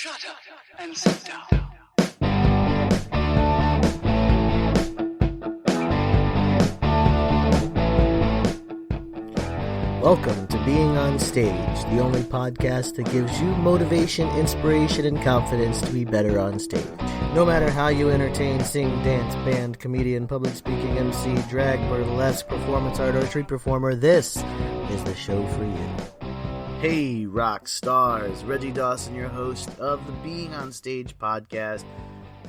Shut up and sit down. Welcome to Being on Stage, the only podcast that gives you motivation, inspiration, and confidence to be better on stage. No matter how you entertain, sing, dance, band, comedian, public speaking, MC, drag, burlesque, performance art, or street performer, this is the show for you. Hey, rock stars, Reggie Dawson, your host of the Being on Stage podcast.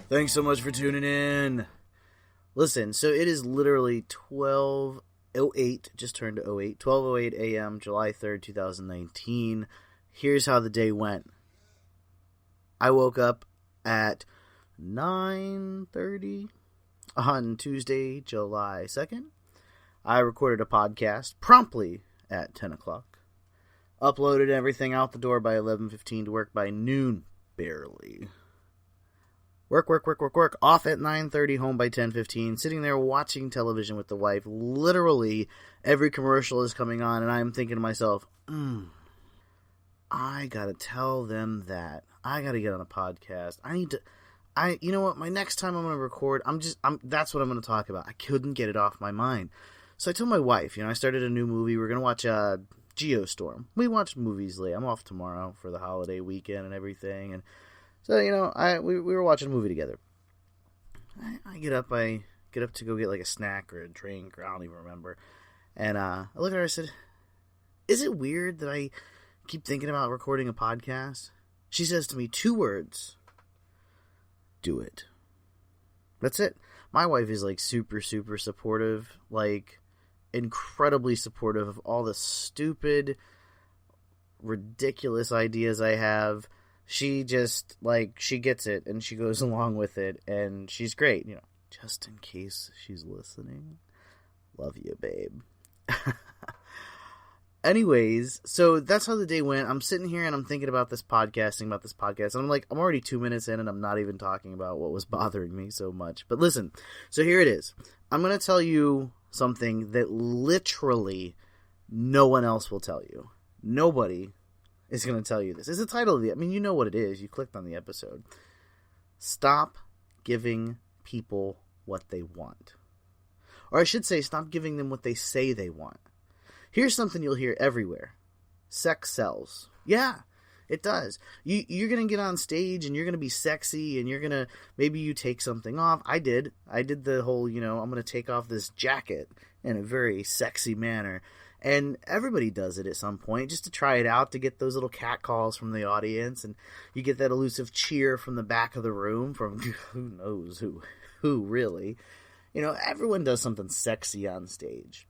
Thanks so much for tuning in. Listen, so it is literally 12:08, just turned to 12:08 a.m., July 3rd, 2019. Here's how the day went. I woke up at 9:30 on Tuesday, July 2nd. I recorded a podcast promptly at 10 o'clock. Uploaded everything out the door by 11:15 to work by noon, barely. Work. Off at 9:30, home by 10:15. Sitting there watching television with the wife. Literally, every commercial is coming on, and I'm thinking to myself, I gotta tell them that. I gotta get on a podcast. You know what? My next time I'm gonna record, that's what I'm gonna talk about. I couldn't get it off my mind. So I told my wife, I started a new movie. We're gonna watch Geostorm. We watched movies late. I'm off tomorrow for the holiday weekend and everything, and so, we were watching a movie together. I get up to go get like a snack or a drink, or I don't even remember. And I looked at her and I said, "Is it weird that I keep thinking about recording a podcast?" She says to me 2 words: "Do it." That's it. My wife is like super, super supportive, like incredibly supportive of all the stupid, ridiculous ideas I have. She just, she gets it, and she goes along with it, and she's great, just in case she's listening. Love you, babe. Anyways, so that's how the day went. I'm sitting here, and I'm thinking about this podcast, and I'm already 2 minutes in, and I'm not even talking about what was bothering me so much. But listen, so here it is. I'm going to tell you something that literally no one else will tell you. Nobody is going to tell you this. It's the title of you know what it is. You clicked on the episode. Stop giving people what they want. Or I should say, stop giving them what they say they want. Here's something you'll hear everywhere. Sex sells. Yeah, it does. You're going to get on stage and you're going to be sexy and you're going to, maybe you take something off. I did the whole, I'm going to take off this jacket in a very sexy manner. And everybody does it at some point just to try it out, to get those little catcalls from the audience. And you get that elusive cheer from the back of the room from who knows who really. Everyone does something sexy on stage.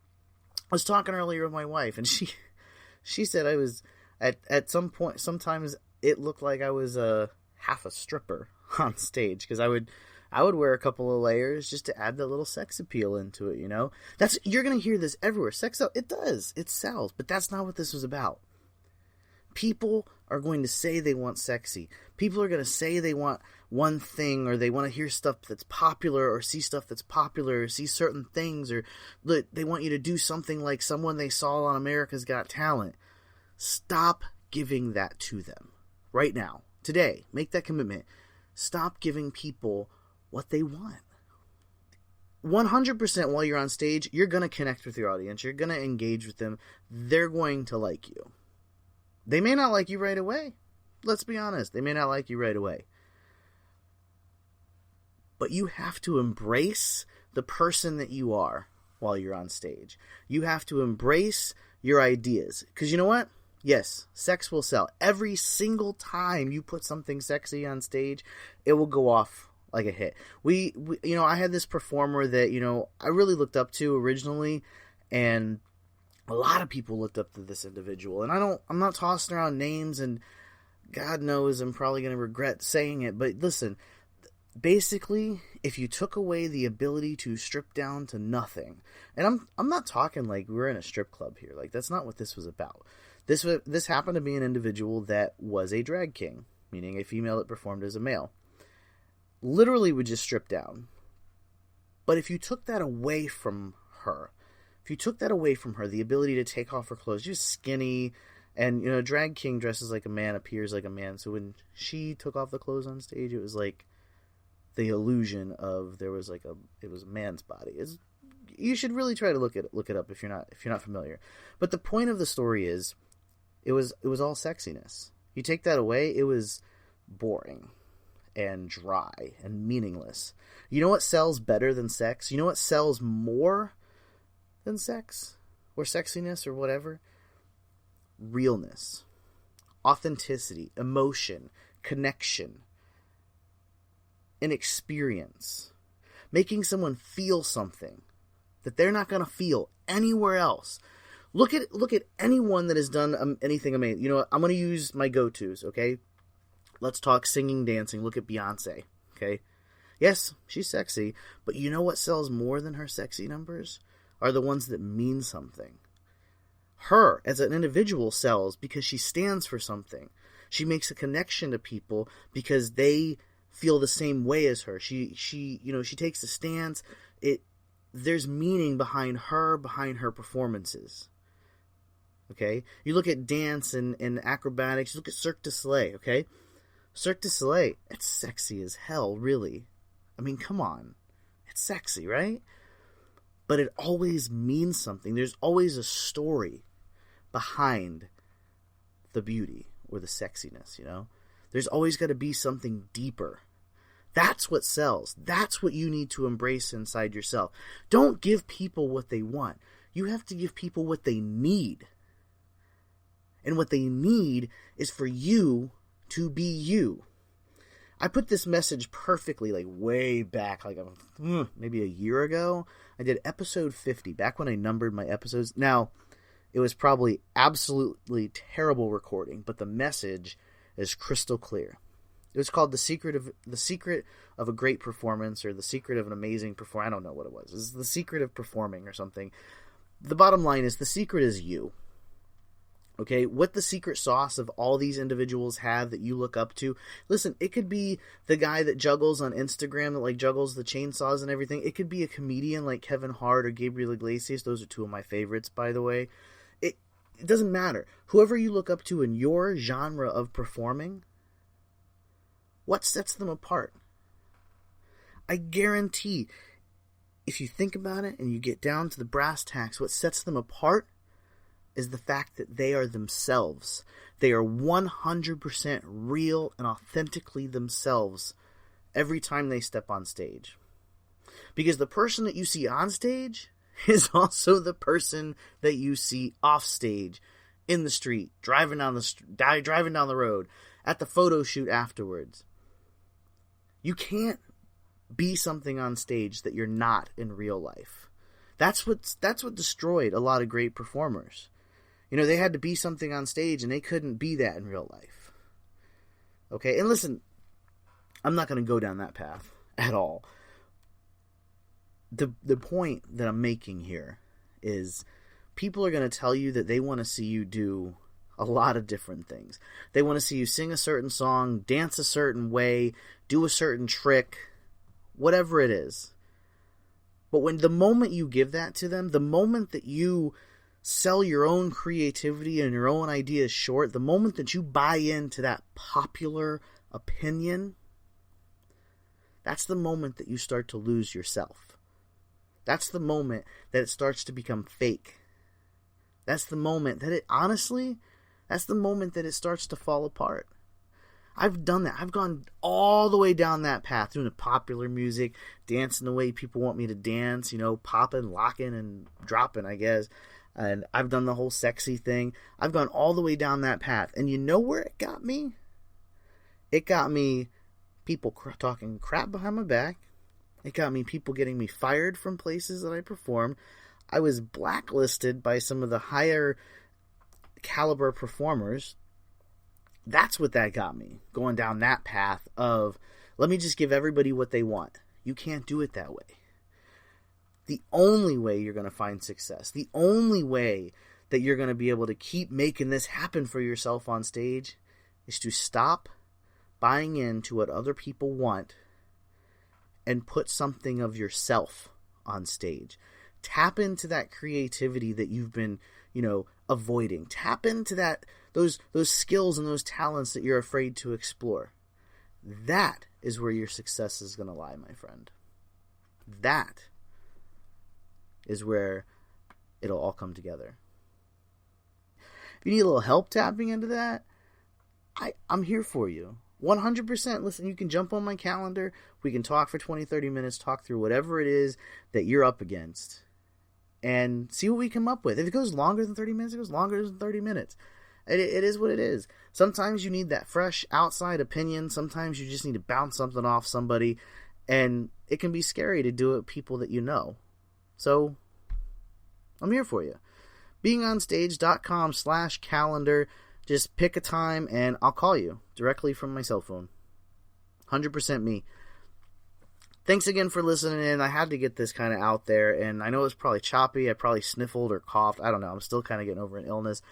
I was talking earlier with my wife, and she said I was, at some point, sometimes it looked like I was half a stripper on stage, because I would wear a couple of layers just to add that little sex appeal into it, You're going to hear this everywhere. Sex sells. It does. It sells. But that's not what this was about. People are going to say they want sexy. People are going to say they want one thing, or they want to hear stuff that's popular, or see stuff that's popular, or see certain things, or they want you to do something like someone they saw on America's Got Talent. Stop giving that to them. Right now. Today. Make that commitment. Stop giving people what they want. 100% while you're on stage, you're going to connect with your audience. You're going to engage with them. They're going to like you. They may not like you right away. Let's be honest. They may not like you right away. But you have to embrace the person that you are while you're on stage. You have to embrace your ideas. Because you know what? Yes, sex will sell. Every single time you put something sexy on stage, it will go off like a hit. We I had this performer that, I really looked up to originally, and a lot of people looked up to this individual. And I'm not tossing around names, and God knows I'm probably going to regret saying it, but listen, basically, if you took away the ability to strip down to nothing, and I'm not talking like we're in a strip club here, like that's not what this was about. This happened to be an individual that was a drag king, meaning a female that performed as a male. Literally would just strip down. But if you took that away from her, the ability to take off her clothes, just skinny, And, you know, a drag king dresses like a man, appears like a man. So when she took off the clothes on stage, it was like the illusion of it was a man's body. You should really try to look it up if you're not familiar. But the point of the story is, it was all sexiness. You take that away, it was boring and dry and meaningless. You know what sells better than sex? You know what sells more than sex or sexiness or whatever? Realness, authenticity, emotion, connection, an experience. Making someone feel something that they're not going to feel anywhere else. Look at anyone that has done anything amazing. You know what? I'm going to use my go-tos, okay? Let's talk singing, dancing. Look at Beyonce, okay? Yes, she's sexy, but you know what sells more than her sexy numbers? Are the ones that mean something. Her, as an individual, sells because she stands for something. She makes a connection to people because they feel the same way as her. She takes a stance. There's meaning behind her performances. Okay? You look at dance and acrobatics, you look at Cirque du Soleil, okay? Cirque du Soleil, it's sexy as hell, really. I mean, come on. It's sexy, right? But it always means something. There's always a story behind the beauty or the sexiness, you know? There's always got to be something deeper. That's what sells. That's what you need to embrace inside yourself. Don't give people what they want. You have to give people what they need. And what they need is for you to be you. I put this message perfectly, like way back, like maybe a year ago. I did episode 50, back when I numbered my episodes. Now, it was probably absolutely terrible recording, but the message is crystal clear. It was called the secret of a great performance, or the secret of an amazing performance. I don't know what it was. It's the secret of performing or something. The bottom line is the secret is you. Okay, what the secret sauce of all these individuals have that you look up to. Listen, it could be the guy that juggles on Instagram, that like juggles the chainsaws and everything. It could be a comedian like Kevin Hart or Gabriel Iglesias. Those are two of my favorites, by the way. It doesn't matter. Whoever you look up to in your genre of performing, what sets them apart? I guarantee, if you think about it and you get down to the brass tacks, what sets them apart is the fact that they are themselves. They are 100% real and authentically themselves every time they step on stage. Because the person that you see on stage is also the person that you see off stage, in the street, driving down the road, at the photo shoot afterwards. You can't be something on stage that you're not in real life. That's what destroyed a lot of great performers. You know, they had to be something on stage, and they couldn't be that in real life. Okay, and listen, I'm not going to go down that path at all. The point that I'm making here is people are going to tell you that they want to see you do a lot of different things. They want to see you sing a certain song, dance a certain way, do a certain trick, whatever it is. But the moment you give that to them, the moment that you sell your own creativity and your own ideas short, the moment that you buy into that popular opinion, that's the moment that you start to lose yourself. That's the moment that it starts to become fake. That's the moment that that's the moment that it starts to fall apart. I've done that. I've gone all the way down that path, doing the popular music, dancing the way people want me to dance, popping, locking, and dropping, I guess. And I've done the whole sexy thing. I've gone all the way down that path. And you know where it got me? It got me people talking crap behind my back. It got me people getting me fired from places that I performed. I was blacklisted by some of the higher caliber performers. That's what that got me, going down that path of, let me just give everybody what they want. You can't do it that way. The only way you're going to find success, the only way that you're going to be able to keep making this happen for yourself on stage, is to stop buying into what other people want and put something of yourself on stage. Tap into that creativity that you've been, avoiding. Tap into those skills and those talents that you're afraid to explore. That is where your success is going to lie, my friend. That is where it'll all come together. If you need a little help tapping into that, I'm here for you. 100%. Listen, you can jump on my calendar. We can talk for 20, 30 minutes, talk through whatever it is that you're up against, and see what we come up with. If it goes longer than 30 minutes, it goes longer than 30 minutes. It is what it is. Sometimes you need that fresh outside opinion. Sometimes you just need to bounce something off somebody, and it can be scary to do it with people that you know. So, I'm here for you. beingonstage.com/calendar. Just pick a time and I'll call you directly from my cell phone. 100% me. Thanks again for listening in. I had to get this kind of out there, and I know it's probably choppy. I probably sniffled or coughed. I don't know. I'm still kind of getting over an illness.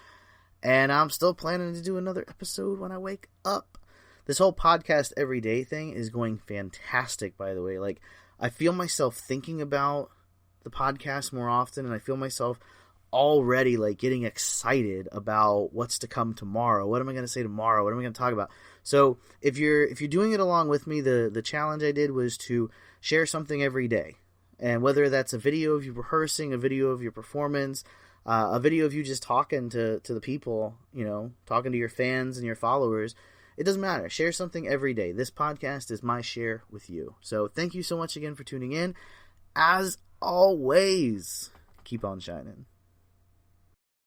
And I'm still planning to do another episode when I wake up. This whole podcast everyday thing is going fantastic, by the way. Like, I feel myself thinking about the podcast more often, and I feel myself already like getting excited about what's to come tomorrow. What am I going to say tomorrow? What am I going to talk about? So if you're doing it along with me, the challenge I did was to share something every day. And whether that's a video of you rehearsing, a video of your performance, a video of you just talking to the people, talking to your fans and your followers, it doesn't matter. Share something every day. This podcast is my share with you. So thank you so much again for tuning in. As always, keep on shining.